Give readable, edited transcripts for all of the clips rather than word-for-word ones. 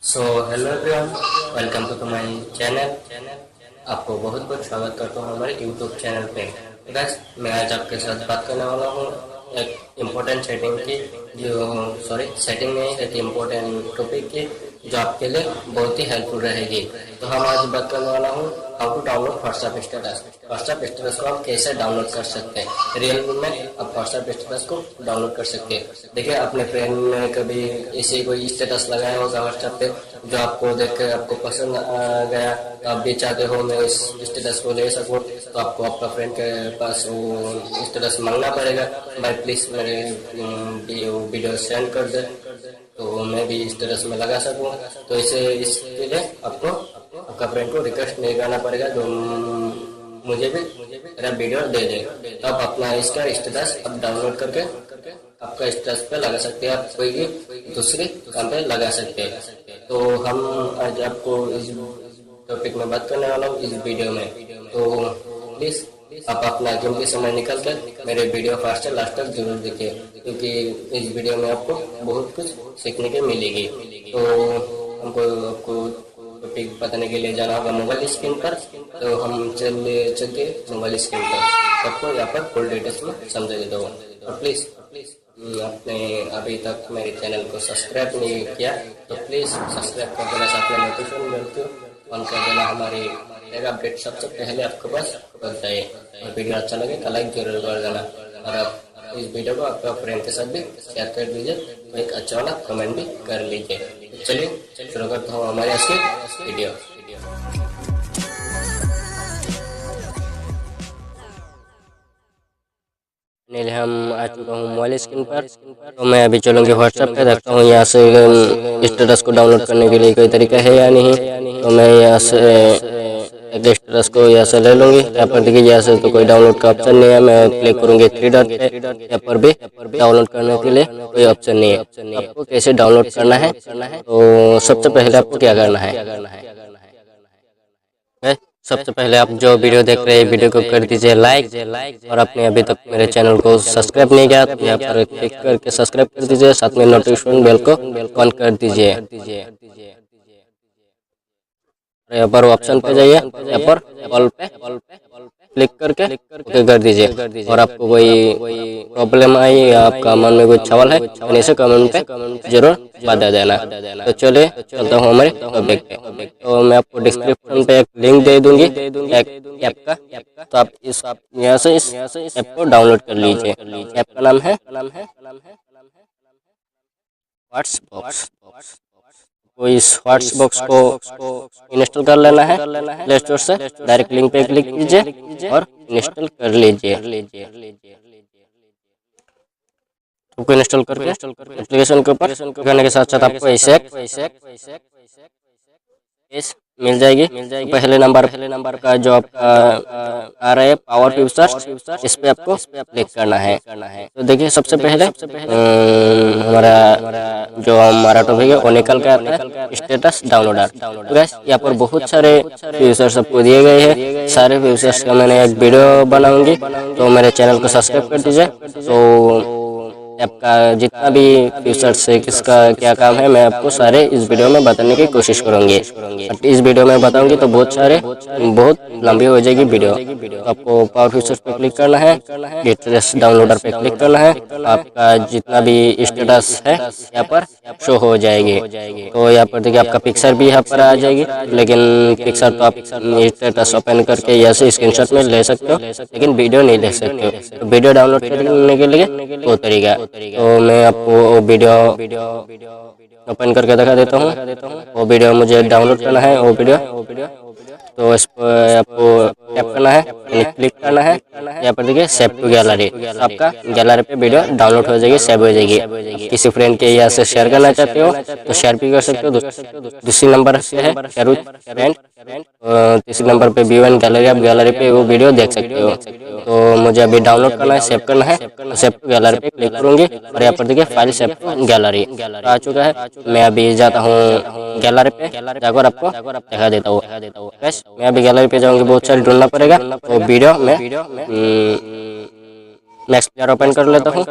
So hello everyone, welcome to my channel. आपको बहुत बहुत स्वागत करता हूँ हमारे यूट्यूब चैनल पे। गाइस, मैं आज आपके साथ बात करने वाला हूँ एक इम्पोर्टेंट सेटिंग की, सेटिंग में एक इम्पोर्टेंट टॉपिक की जो आपके लिए बहुत ही हेल्पफुल रहेगी। तो हम आज बात करने वाला हूँ how to download WhatsApp status. WhatsApp status को आप कैसे डाउनलोड कर सकते हैं। रियल में आप व्हाट्सएप स्टेटस को डाउनलोड कर सकते हैं। देखिए, अपने फ्रेंड ने कभी ऐसे कोई स्टेटस लगाया होगा व्हाट्सएप पे जो आपको देख कर आपको पसंद आ गया, तो आप भी चाहते हो मैं इस स्टेटस को ले सकूं, तो आपको आपका फ्रेंड के पास वो स्टेटस मांगना पड़ेगा, भाई प्लीज मेरे वीडियो सेंड कर दे तो मैं भी स्टेटस में लगा सकूं। तो इसके लिए आपको आपका फ्रेंड को रिक्वेस्ट नहीं करना पड़ेगा जो मुझे भी मेरा वीडियो दे दे। तो आप अपना इसका स्टेटस अब डाउनलोड करके आपका स्टेटस पे लगा सकते हैं, आप कोई भी दूसरे काम पे लगा सकते हैं। तो हम आज आपको इस टॉपिक में बात करने वाला हूँ इस वीडियो में। तो प्लीज आप अपना कीमती समय निकल कर मेरे वीडियो फर्स्ट से लास्ट तक जरूर देखें, क्योंकि इस वीडियो में आपको बहुत कुछ सीखने के मिलेगी। तो हमको आपको टॉपिक बताने के लिए जाना होगा मोबाइल स्क्रीन पर। तो हम चलते मोबाइल स्क्रीन पर, आपको यहाँ पर फुल डिटेल्स में समझा देता हूँ। और प्लीज आपने अभी तक मेरे चैनल को सब्सक्राइब नहीं किया तो प्लीज सब्सक्राइब कर देना, साथ में नोटिफिकेशन बेल को ऑन कर देना। हमारी अपडेट सबसे पहले आपके पास पहुंच जाए। और वीडियो अच्छा लगे तो लाइक जरूर कर देना, और आप इस वीडियो को आपका फ्रेंड के साथ भी शेयर कर दीजिए, तो एक अच्छा वाला कमेंट भी कर लीजिए। चलिए शुरू करता हूँ हमारे आज की वीडियो। हम आ चुका हूँ मोबाइल स्क्रीन पर। तो मैं अभी चलूँगी व्हाट्सएप पे, देखता हूँ यहाँ से स्टेटस को डाउनलोड करने के लिए कोई तरीका है या नहीं। तो मैं यहाँ से एक स्टेटस को यहाँ से ले लूँगी। यहाँ पर देखिए यहाँ से तो कोई डाउनलोड का ऑप्शन नहीं है। मैं क्लिक करूँगी थ्री डॉट पे, यहाँ पर भी डाउनलोड करने के लिए कोई ऑप्शन नहीं है। आपको कैसे डाउनलोड करना है, तो सबसे पहले आपको क्या करना है, सबसे पहले आप जो वीडियो देख रहे हैं वीडियो को कर दीजिए लाइक, और आपने अभी तक मेरे चैनल को सब्सक्राइब नहीं किया तो यहाँ पर क्लिक करके सब्सक्राइब कर दीजिए, साथ में नोटिफिकेशन बेल को ऑन कर दीजिए। यहाँ पर ऑप्शन पे जाइए, यहाँ पर ऑल पे क्लिक करके ओके कर दीजिए। और आपको कोई प्रॉब्लम आई या आपका मन में कोई सवाल है तो नीचे कमेंट पे जरूर बता देना। तो चलिए चलता हूँ हमारे टॉपिक पे। तो मैं आपको डिस्क्रिप्शन पे एक लिंक दे दूंगी एक ऐप का, तो आप यहाँ से इस ऐप को डाउनलोड कर लीजिए। ऐप का नाम है व्हाट्सबॉक्स। तो इस व्हाट्सबॉक्स को इंस्टॉल कर लेना है प्ले स्टोर से। डायरेक्ट लिंक पे क्लिक कीजिए और इंस्टॉल कर लीजिए। आपको इंस्टॉल करके एप्लीकेशन के ऊपर करने के साथ साथ आपको ऐसे मिल जाएगी। तो पहले नंबर का जो आपका आ रहा है पावर फीचर्स, इस पे आपको क्लिक करना है। तो देखिए सबसे पहले हमारा टॉपिक है वो निकल के आता है स्टेटस डाउनलोडर। तो गाइस यहाँ पर बहुत सारे फीचर्स आपको दिए गए हैं। सारे फीचर्स का मैंने एक वीडियो बनाऊंगी, तो मेरे चैनल को सब्सक्राइब कर दीजिए। तो ऐप का जितना भी फीचर्स है किसका क्या काम है मैं आपको सारे इस वीडियो में बताने की कोशिश करूंगी। इस वीडियो में बताऊंगी तो बहुत लंबी हो जाएगी वीडियो। तो आपको पावर फीचर्स पे क्लिक करना है, स्टेटस डाउनलोडर पे क्लिक करना है। आपका जितना भी स्टेटस है यहाँ पर शो हो जाएगी। तो यहाँ पर देखिए आपका पिक्चर भी यहाँ पर आ जाएगी, लेकिन पिक्चर तो आप स्टेटस ओपन करके यहाँ से स्क्रीनशॉट में ले सकते हो, लेकिन वीडियो नहीं ले सकते हो। तो वीडियो डाउनलोड करने के लिए वो तरीका। तो मैं आपको वीडियो ओपन करके दिखा देता हूँ। वो वीडियो मुझे डाउनलोड करना है वो वीडियो। तो इस पर आपको टैप करना है, क्लिक करना है। यहाँ पर देखिए सेव टू गैलरी, आपका गैलरी पे वीडियो डाउनलोड हो जाएगी, सेव हो जाएगी। किसी फ्रेंड के यहाँ से शेयर करना चाहते हो तो शेयर भी कर सकते हो। दूसरी नंबर से है शेयर विद फ्रेंड, तीसरे नंबर पे व्यू एंड गैलरी, आप गैलरी पे वो वीडियो देख सकते हो। तो मुझे अभी डाउनलोड करना है, सेव करना है, तो सेव टू गैलरी पे क्लिक करूंगी और यहाँ पर देखिए फाइल सेव टू गैलरी आ चुका है। मैं अभी जाता हूँ गैलरी पे, जाकर आपको दिखा देता हूँ। मैं अभी गैलरी पे जाऊंगी, बहुत सारी ढूंढना पड़ेगा। तो वीडियो में नेक्स्ट प्लेयर ओपन कर लेता हूँ।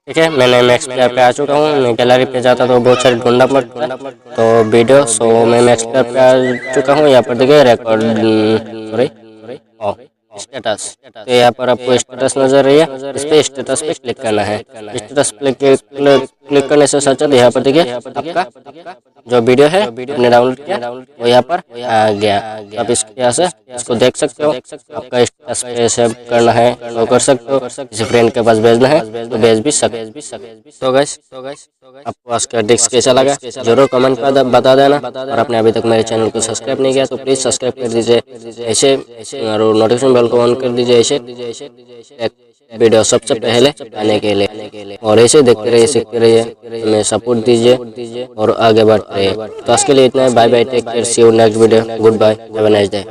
ठीक है, मैंने मैक्स प्लेयर पे आ चुका हूँ। मैं गैलरी पे जाता तो बहुत सारी ढूंढना पड़ता है तो वीडियो, सो मैं मैक्स प्लेयर पे आ चुका हूँ। यहाँ पर देखिए रिकॉर्ड, सॉरी, स्टेटस। तो यहाँ पर आपको स्टेटस नजर रही है, इस पे स्टेटस पे क्लिक करना है। स्टेटस पे क्लिक करने से सच यहाँ पर देखिए आपका जो वीडियो है आपने डाउनलोड किया वो यहाँ पर आ गया। आप इसके यहाँ से इसको देख सकते हो। आपका स्टेटस पे सेव करना है तो कर सकते हो, किसी फ्रेंड के पास भेजना है तो भेज भी सकते। तो गाइस, आपको आज का डिस्क कैसा लगा जरूर कमेंट पर बता देना। और आपने अभी तक मेरे चैनल को सब्सक्राइब नहीं किया तो प्लीज़ सब्सक्राइब कर दीजिए ऐसे, और नोटिफिकेशन बेल को ऑन कर दीजिए ऐसे एक वीडियो सबसे पहले आने के लिए। और ऐसे देखते रहिए, सीखते रहिए, हमें सपोर्ट दीजिए और आगे बढ़ते रहिए। तो आज के लिए इतना है। Bye bye, take care, see you next video, goodbye, have a nice day.